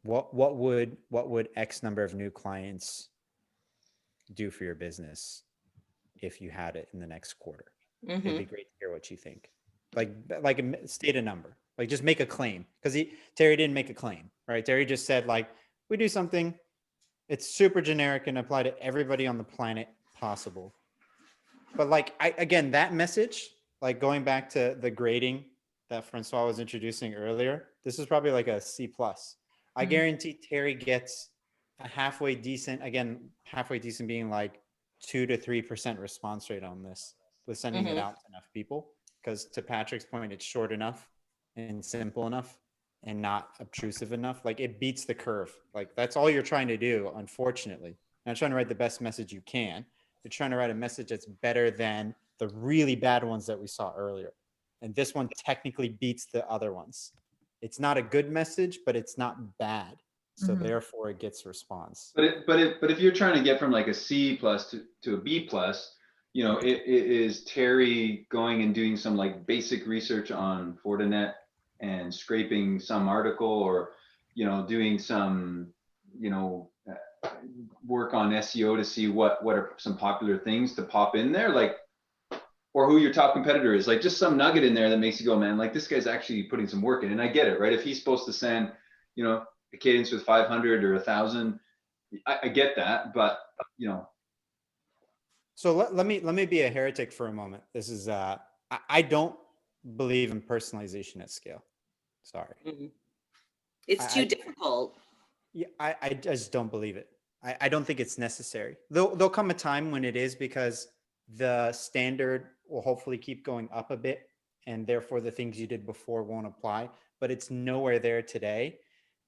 what would X number of new clients do for your business if you had it in the next quarter? It'd be great to hear what you think. Like state a number, like just make a claim, because Terry didn't make a claim, right? Terry just said like, we do something, it's super generic and apply to everybody on the planet possible. But like, again, that message, like going back to the grading that Francois was introducing earlier, this is probably like a C+. I guarantee Terry gets a halfway decent, again, halfway decent being like 2 to 3% response rate on this with sending it Mhm. out to enough people. Because to Patrick's point, it's short enough and simple enough and not obtrusive enough. Like it beats the curve. Like that's all you're trying to do, unfortunately. You're not trying to write the best message you can. You're trying to write a message that's better than the really bad ones that we saw earlier. And this one technically beats the other ones. It's not a good message, but it's not bad. So Mhm. therefore it gets response. But if you're trying to get from like a C plus to a B plus, you know, it is Terry going and doing some like basic research on Fortinet and scraping some article, or, you know, doing some, you know, work on SEO to see what are some popular things to pop in there, like, or who your top competitor is, like just some nugget in there that makes you go, man, like this guy's actually putting some work in. And I get it, right? If he's supposed to send, you know, a cadence with 500 or 1,000, I get that, but you know. So let me be a heretic for a moment. This is I don't believe in personalization at scale. Sorry. Mhm. It's too I difficult. yeah, I just don't believe it. I don't think it's necessary. There'll come a time when it is, because the standard will hopefully keep going up a bit, and therefore the things you did before won't apply, but it's nowhere there today.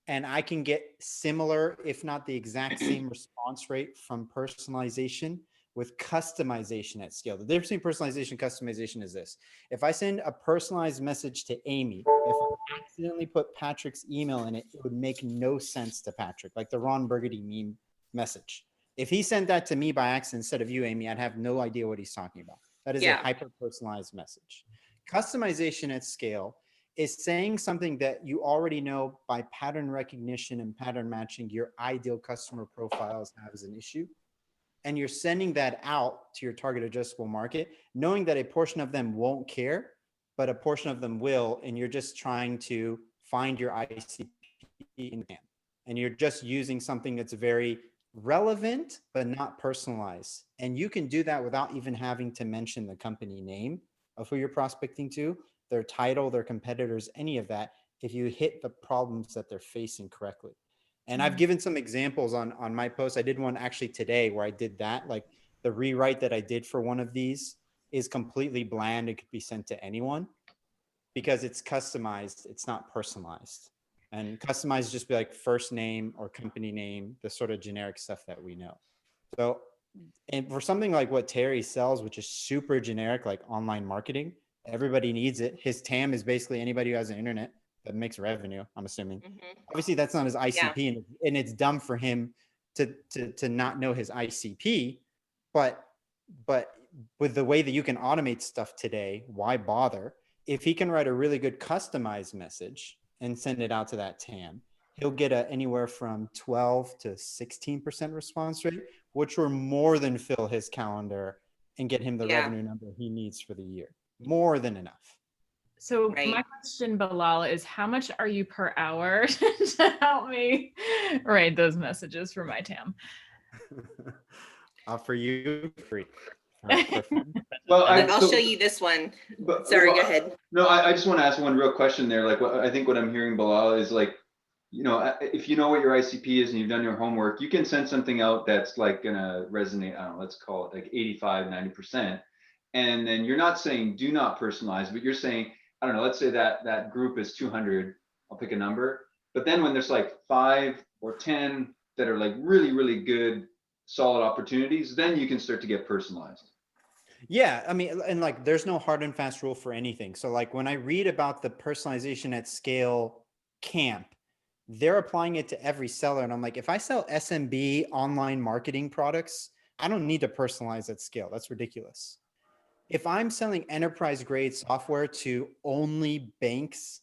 And I can get similar, if not the exact same response rate from personalization with customization at scale. The difference between personalization and customization is this. If I send a personalized message to Amy, if I accidentally put Patrick's email in it, it would make no sense to Patrick, like the Ron Burgundy meme message. If he sent that to me by accident instead of you, Amy, I'd have no idea what he's talking about. That is a Yeah. hyper personalized message. Customization at scale is saying something that you already know by pattern recognition and pattern matching your ideal customer profiles have as an issue. And you're sending that out to your target addressable market, knowing that a portion of them won't care, but a portion of them will. And you're just trying to find your ICP in them. And you're just using something that's very relevant, but not personalized. And you can do that without even having to mention the company name of who you're prospecting to, their title, their competitors, any of that, if you hit the problems that they're facing correctly. And I've given some examples on my post. I did one actually today where I did that. Like the rewrite that I did for one of these is completely bland. It could be sent to anyone because it's customized. It's not personalized. And customized just be like first name or company name, the sort of generic stuff that we know. So, and for something like what Terry sells, which is super generic, like online marketing, everybody needs it. His TAM is basically anybody who has an internet that makes revenue, I'm assuming. Mhm. Obviously, that's not his Yeah. ICP, and it's dumb for him to not know his ICP. But with the way that you can automate stuff today, why bother? If he can write a really good customized message and send it out to that TAM, he'll get anywhere from 12 to 16% response rate, which will more than fill his calendar and get him the Yeah. revenue number he needs for the year. More than enough. So Right. my question, Bilal, is how much are you per hour to help me write those messages for my TAM? For you, free. Well, Look, I'll show you this one. But, Sorry, well, go ahead. No, I just want to ask one real question there. Like, what I think what I'm hearing, Bilal, is like, you know, if you know what your ICP is and you've done your homework, you can send something out that's like gonna resonate. I don't know, let's call it like 85, 90%. And then you're not saying do not personalize, but you're saying, I don't know, let's say that group is 200. I'll pick a number. But then when there's like 5 or 10 that are like really, really good, solid opportunities, then you can start to get personalized. Yeah, I mean, and like there's no hard and fast rule for anything. So like when I read about the personalization at scale camp, they're applying it to every seller. And I'm like, if I sell SMB online marketing products, I don't need to personalize at scale. That's ridiculous. If I'm selling enterprise grade software to only banks,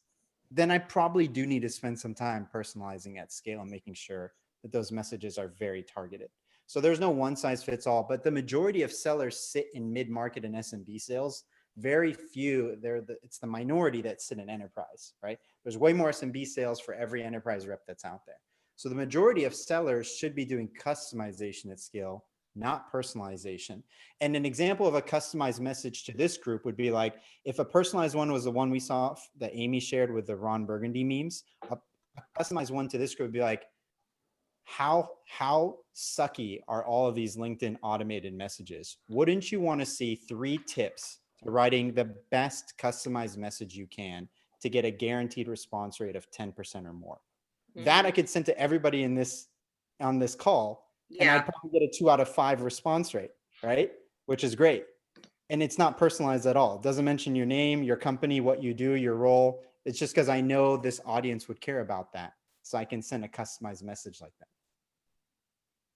then I probably do need to spend some time personalizing at scale and making sure that those messages are very targeted. So there's no one size fits all, but the majority of sellers sit in mid-market and SMB sales. Very few, it's the minority that sit in enterprise, right? There's way more SMB sales for every enterprise rep that's out there. So the majority of sellers should be doing customization at scale, not personalization. And an example of a customized message to this group would be like, if a personalized one was the one we saw that Amy shared with the Ron Burgundy memes, a customized one to this group would be like, how sucky are all of these LinkedIn automated messages? Wouldn't you want to see 3 tips to writing the best customized message you can to get a guaranteed response rate of 10% or more? That I could send to everybody on this call, and I'd Yeah. probably get a 2 out of 5 response rate, right? Which is great. And it's not personalized at all. It doesn't mention your name, your company, what you do, your role. It's just because I know this audience would care about that. So I can send a customized message like that.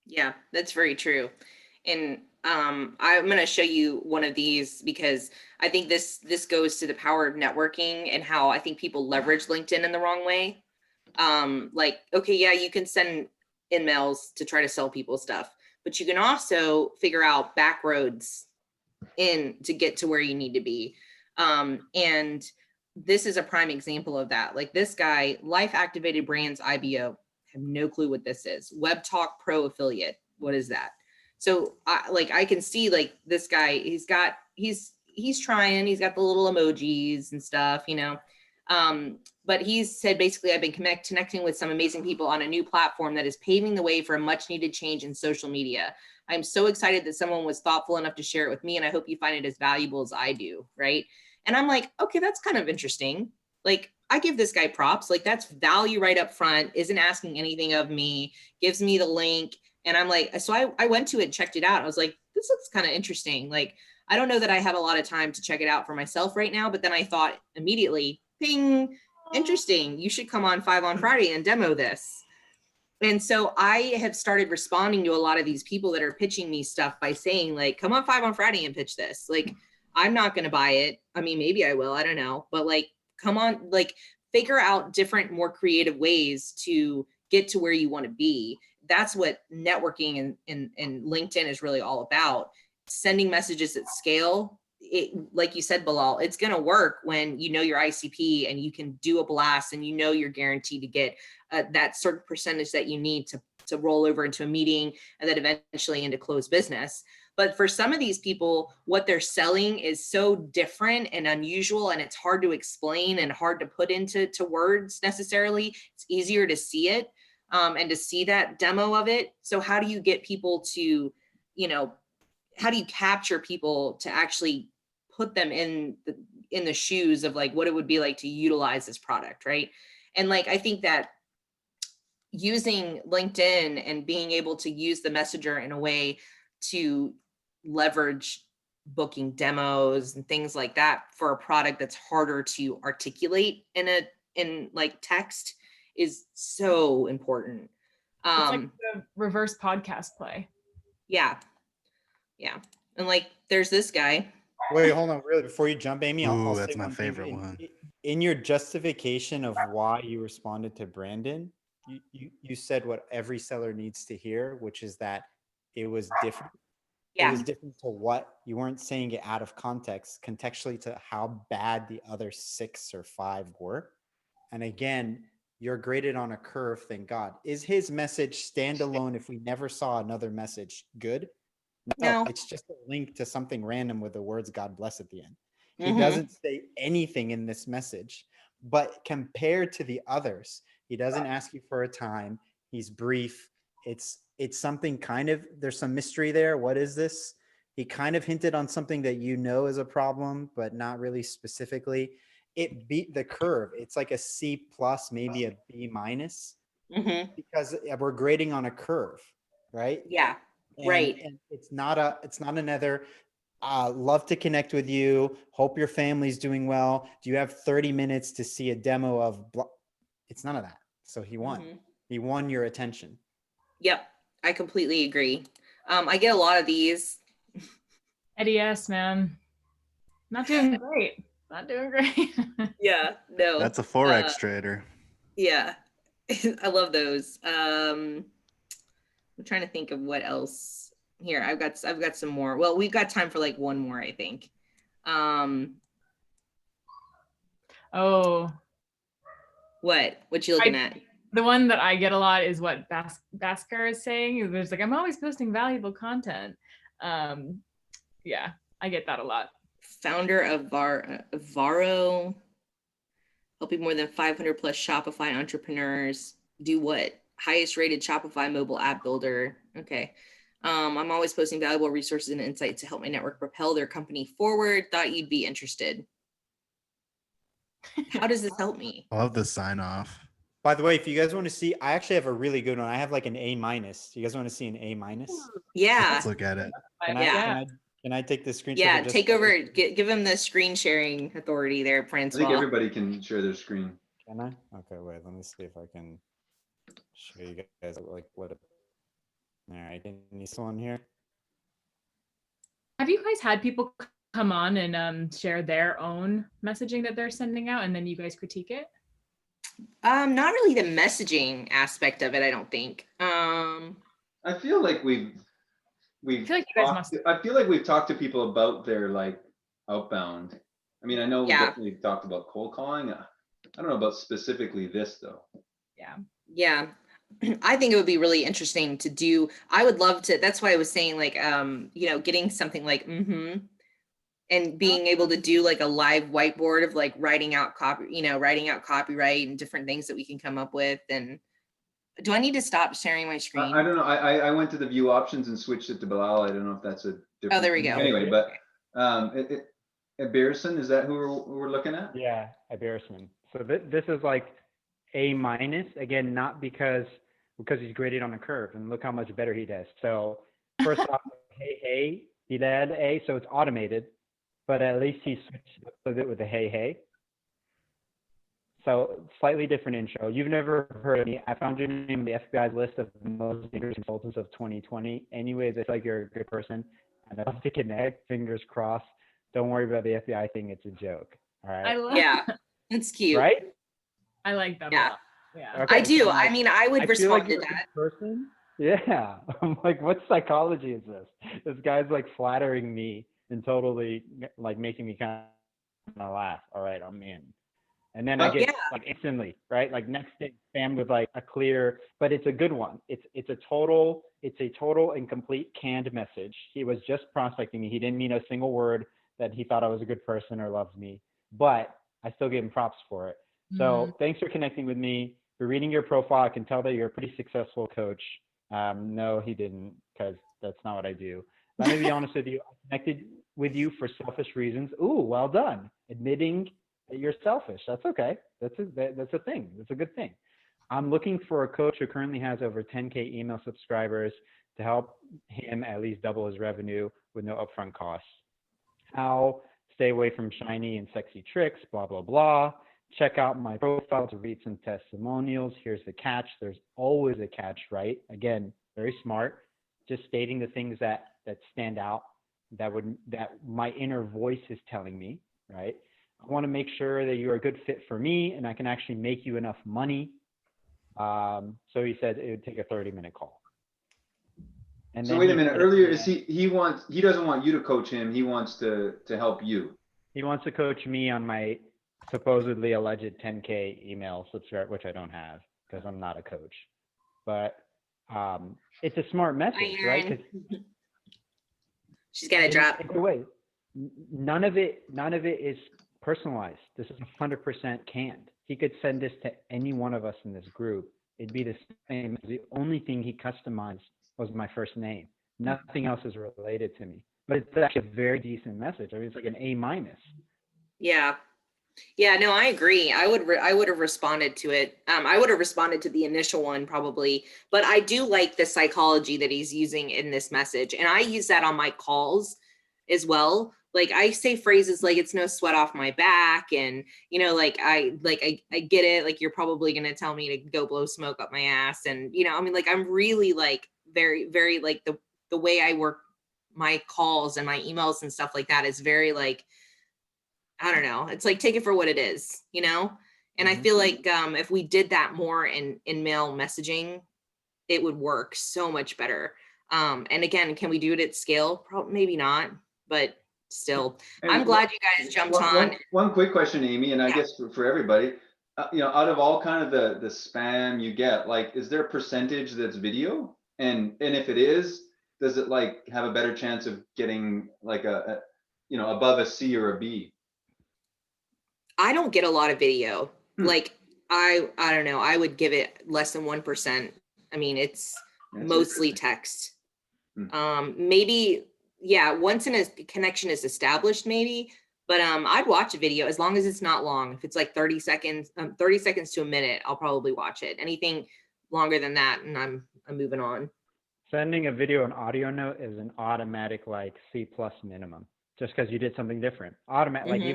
Yeah, that's very true. And I'm going to show you one of these because I think this goes to the power of networking and how I think people leverage LinkedIn in the wrong way. Like, okay, yeah, you can send emails to try to sell people stuff, but you can also figure out back roads in to get to where you need to be. And this is a prime example of that. Like this guy, Life Activated Brands IBO, have no clue what this is. Web Talk Pro affiliate. What is that? So I can see like this guy, he's trying, he's got the little emojis and stuff, you know. But he's said basically, I've been connecting with some amazing people on a new platform that is paving the way for a much needed change in social media. I'm so excited that someone was thoughtful enough to share it with me, and I hope you find it as valuable as I do, right? And I'm like, okay, that's kind of interesting. Like, I give this guy props. Like, that's value right up front, isn't asking anything of me, gives me the link. And I'm like, so I went to it, checked it out. I was like, this looks kind of interesting. Like, I don't know that I have a lot of time to check it out for myself right now, but then I thought immediately, ping, interesting. You should come on 5 on Friday and demo this. And so I have started responding to a lot of these people that are pitching me stuff by saying like, come on 5 on Friday and pitch this. Like, I'm not going to buy it. I mean, maybe I will, I don't know, but like, come on, like figure out different, more creative ways to get to where you want to be. That's what networking and LinkedIn is really all about. Sending messages at scale. It, like you said, Bilal, it's going to work when you know your ICP and you can do a blast and you know you're guaranteed to get that certain percentage that you need to roll over into a meeting and then eventually into closed business. But for some of these people, what they're selling is so different and unusual, and it's hard to explain and hard to put into words necessarily. It's easier to see it and to see that demo of it. So how do you get people to, you know, how do you capture people to actually put them in the shoes of like what it would be like to utilize this product, right? And like, I think that using LinkedIn and being able to use the messenger in a way to leverage booking demos and things like that for a product that's harder to articulate in like text is so important. It's like the reverse podcast play. Yeah. And like, there's this guy. Wait, hold on, really, before you jump, Amy, I'll That's say my one thing. favorite one. In your justification of why you responded to Brandon, you said what every seller needs to hear, which is that it was different. Yeah. It was different to what? You weren't saying it out of context, contextually to how bad the other 6 or 5 were. And again, you're graded on a curve, thank God. Is his message standalone if we never saw another message good? No, it's just a link to something random with the words God bless at the end. He doesn't say anything in this message, but compared to the others, he doesn't ask you for a time. He's brief. It's something kind of, there's some mystery there. What is this? He kind of hinted on something that you know is a problem, but not really specifically. It beat the curve. It's like a C plus, maybe a B minus, because we're grading on a curve, right? Yeah. Right. And it's not another love to connect with you, hope your family's doing well, do you have 30 minutes to see a demo of it's none of that. So he won your attention. Yep, I completely agree. I get a lot of these. Eddie S, man, not doing great. Yeah, no, That's a Forex trader. Yeah. I love those. I'm trying to think of what else here. I've got some more. Well, we've got time for like one more, I think. Oh, what you looking at? The one that I get a lot is what Bhaskar is saying. There's like, I'm always posting valuable content. Yeah, I get that a lot. Founder of Varo, helping more than 500 plus Shopify entrepreneurs do what? highest rated Shopify mobile app builder. Okay. I'm always posting valuable resources and insights to help my network propel their company forward. Thought you'd be interested. How does this help me? I love the sign off. By the way, if you guys want to see, I actually have a really good one. I have like an A minus. You guys want to see an A minus? Yeah. Let's look at it. Can Yeah. can I take the screenshot? Yeah. just- Take over. Give him the screen sharing authority there, I Francois. think everybody can share their screen. Can I? Okay, wait. Let me see if I can show you guys like what. All right, can you see one here? Have you guys had people come on and share their own messaging that they're sending out, and then you guys critique it? Not really the messaging aspect of it, I don't think. I feel like we've I feel like you guys must. I feel like we've talked to people about their like outbound. I mean, I know we Yeah. definitely talked about cold calling. I don't know about specifically this though. Yeah. I think it would be really interesting to do. I would love to, that's why I was saying like, getting something like, and being able to do like a live whiteboard of like writing out copyright and different things that we can come up with. And do I need to stop sharing my screen? I don't know. I went to the view options and switched it to Bilal. I don't know if that's a different. Oh, there we go. Anyway, but Bearson, is that who we're looking at? Yeah, Iberisman. So this is like A minus, again, not because he's graded on a curve, and look how much better he does. So first off, hey, he had A, so it's automated, but at least he switched it with a hey. So slightly different intro. You've never heard of me. I found your name in the FBI's list of most dangerous consultants of 2020. Anyways, it's like you're a good person. And I'd love to connect, fingers crossed. Don't worry about the FBI thing. It's a joke. All right. I love. Yeah, it's cute. Right? I like that. Yeah. A lot. Yeah. Okay, I do. so I mean, I would I feel like respond to you're a that. good person. Yeah. I'm like, what psychology is this? This guy's like flattering me and totally like making me kind of laugh. All right, I'm in. And then I get Yeah. like instantly, right? Like next day, spam with like a clear, but it's a good one. It's a total and complete canned message. He was just prospecting me. He didn't mean a single word that he thought I was a good person or loved me, but I still gave him props for it. So thanks for connecting with me. For reading your profile, I can tell that you're a pretty successful coach. No, he didn't, because that's not what I do. Let me be honest with you. I connected with you for selfish reasons. Ooh, well done. Admitting that you're selfish. That's okay. That's a thing. That's a good thing. I'm looking for a coach who currently has over 10K email subscribers to help him at least double his revenue with no upfront costs. How? Stay away from shiny and sexy tricks, blah, blah, blah. Check out my profile to read some testimonials. Here's the catch. There's always a catch, right? Again, very smart. Just stating the things that stand out, that my inner voice is telling me, right? I want to make sure that you're a good fit for me and I can actually make you enough money. So he said it would take a 30-minute call. And So then wait a he minute. said- Earlier, he doesn't want you to coach him. He wants to help you. He wants to coach me on my supposedly alleged 10K email subscribe, which I don't have because I'm not a coach. But it's a smart message, right? 'Cause She's got to drop. By the way, none of it is personalized. This is 100% canned. He could send this to any one of us in this group. It'd be the same. The only thing he customized was my first name. Nothing else is related to me. But it's actually a very decent message. I mean, it's like an A minus. Yeah. Yeah, no, I agree. I would have responded to it. I would have responded to the initial one probably, but I do like the psychology that he's using in this message. And I use that on my calls as well. Like I say phrases like it's no sweat off my back. And, I get it. Like, you're probably going to tell me to go blow smoke up my ass. And, I'm really like very, very like the way I work my calls and my emails and stuff like that is very like, I don't know. It's like, take it for what it is, And I feel like if we did that more in mail messaging, it would work so much better. And again, can we do it at scale? Probably, maybe not, but still, I'm glad you guys jumped on. One quick question, Amy, and I Yeah. guess for everybody, out of all kind of the spam you get, like, is there a percentage that's video? And if it is, does it like have a better chance of getting like a above a C or a B? I don't get a lot of video. Hmm. Like I don't know. I would give it less than 1%. I mean, it's That's mostly interesting. text. Hmm. Maybe, yeah, once a connection is established, maybe, but I'd watch a video as long as it's not long. If it's like 30 seconds, 30 seconds to a minute, I'll probably watch it. Anything longer than that, and I'm moving on. Sending a video and audio note is an automatic like C+ minimum, just because you did something different. Automatic, like Mhm.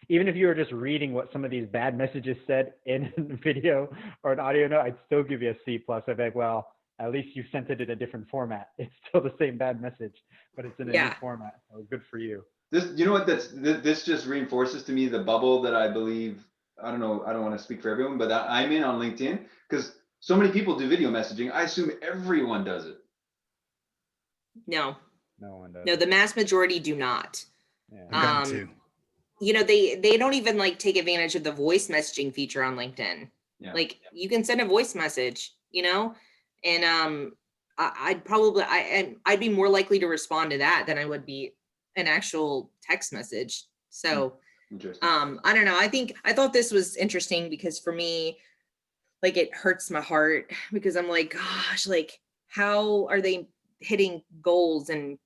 even if you were just reading what some of these bad messages said in a video or an audio note, I'd still give you a C+. I'd be like, well, at least you sent it in a different format. It's still the same bad message, but it's in a new Yeah. format. So good for you. This, you know what, this just reinforces to me the bubble that I believe, I don't know, I don't want to speak for everyone, but I'm in on LinkedIn, because so many people do video messaging. I assume everyone does it. No, No one does. no, the mass majority do not. Yeah. I've gotten Um, two. You know, they don't even like take advantage of the voice messaging feature on LinkedIn. Yeah. Like you can send a voice message, you know, and I'd be more likely to respond to that than I would be an actual text message. So Interesting. I don't know. I thought this was interesting because for me, like it hurts my heart because I'm like, gosh, like how are they hitting goals and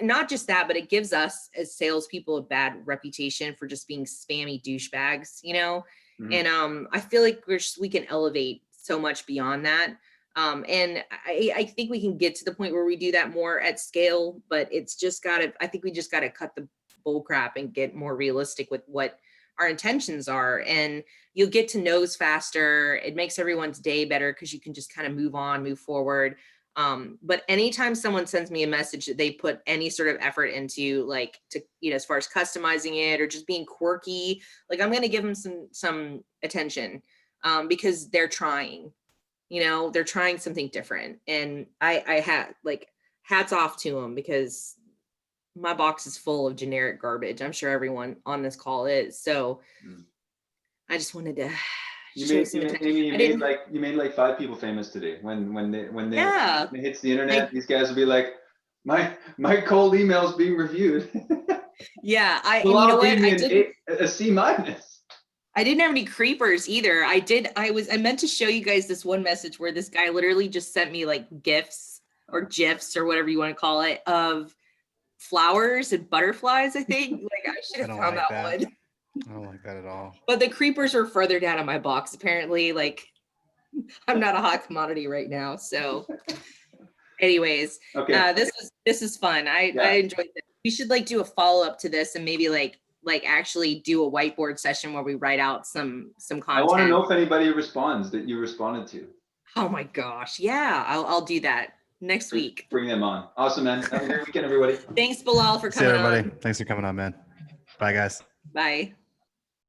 not just that, but it gives us as salespeople a bad reputation for just being spammy douchebags, you know? Mhm. And I feel like we can elevate so much beyond that. And I think we can get to the point where we do that more at scale, but it's just I think we just gotta cut the bull crap and get more realistic with what our intentions are. And you'll get to knows faster. It makes everyone's day better because you can just kind of move on, move forward. But anytime someone sends me a message that they put any sort of effort into, like to, you know, as far as customizing it or just being quirky, like I'm going to give them some attention because they're trying, you know, they're trying something different. And I had like hats off to them because my box is full of generic garbage. I'm sure everyone on this call is. So Mm. I just wanted to You show made, some attention. Amy, I didn't, you made like 5 people famous today. When yeah, it hits the internet, these guys will be like, my cold email is being reviewed. yeah. And Well, you know I'll what? give me a C-. I didn't have any creepers either. I meant to show you guys this one message where this guy literally just sent me like GIFs or GIFs or whatever you want to call it of flowers and butterflies, I think. Like I should I have don't found like that that. one. I don't like that at all. But the creepers are further down in my box. Apparently, like I'm not a hot commodity right now. So anyways, Okay. this is fun. I Yeah. enjoyed it. We should like do a follow-up to this and maybe like actually do a whiteboard session where we write out some I content. want to know if anybody responds that you responded to. Oh my gosh. Yeah, I'll do that next week. Bring them on. Awesome, man. Have a great weekend, everybody. Thanks, Bilal, for See coming everybody. on. Thanks for coming on, man. Bye, guys. Bye.